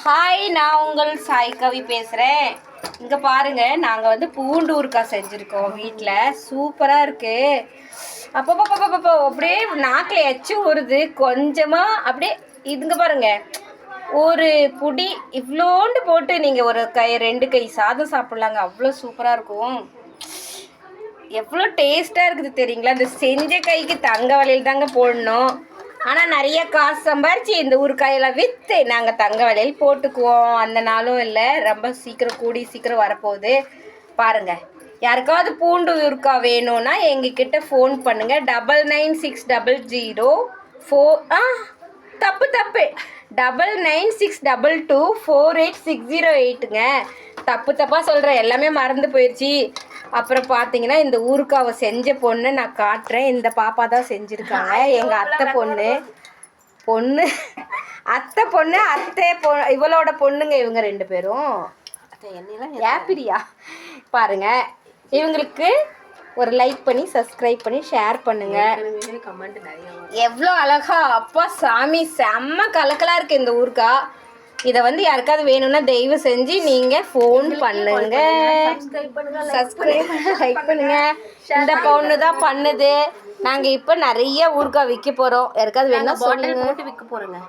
Hi, நான் உங்கள் சாய் கவி பேசுகிறேன். இங்கே பாருங்கள், நாங்கள் வந்து பூண்டு ஊறுகாய் செஞ்சுருக்கோம் வீட்டில். சூப்பராக இருக்குது. அப்பப்போ அப்படியே நாக்கில் எச்சு ஊறுது. கொஞ்சமாக அப்படியே இதுங்க பாருங்கள், ஒரு புடி இவ்வளோண்டு போட்டு நீங்கள் ஒரு கை 2 கை சாதம் சாப்பிட்லாங்க. அவ்வளோ சூப்பராக இருக்கும். எவ்வளோ டேஸ்ட்டாக இருக்குது தெரியுங்களா? இந்த செஞ்ச கைக்கு தங்க வளையல் தாங்க போடணும். ஆனால் நிறைய காசு சம்பாரிச்சு இந்த ஊறுகாயெல்லாம் விற்று நாங்கள் தங்க வளையல் போட்டுக்குவோம். அந்த நாளும் இல்லை, ரொம்ப சீக்கிரம் வரப்போகுது. பாருங்கள், யாருக்காவது பூண்டு ஊறுகாய் வேணும்னா எங்ககிட்ட ஃபோன் பண்ணுங்கள். 996004 தப்பு 9962248608ங்க. தப்பாக சொல்கிறேன், எல்லாமே மறந்து போயிடுச்சு. அப்புறம் பார்த்தீங்கன்னா இந்த ஊறுகாவை செஞ்ச பொண்ணு நான் காட்டுறேன். இந்த பாப்பா தான் செஞ்சுருக்காங்க. எங்கள் அத்தை பொண்ணு இவளோட பொண்ணுங்க. இவங்க 2 பேரும் ஏப்பிரியா பாருங்க. இவங்களுக்கு ஒரு லைக் பண்ணி சப்ஸ்கிரைப் பண்ணி ஷேர் பண்ணுங்க. எவ்வளோ அழகா, அப்பா சாமி, செம்ம கலக்கலாக இருக்குது இந்த ஊறுகாய். இதை வந்து யாருக்காவது வேணும்னா தயவு செஞ்சு நீங்கள் ஃபோன் பண்ணுங்க, சப்ஸ்கிரைப் லைக் பண்ணுங்க. இந்த பொண்ணு தான் பண்ணுது. நாங்கள் இப்போ நிறைய ஊறுகாய் விற்க போகிறோம். யாருக்காவது வேணும்னா சொல்லுங்க. விற்க போகிறோங்க.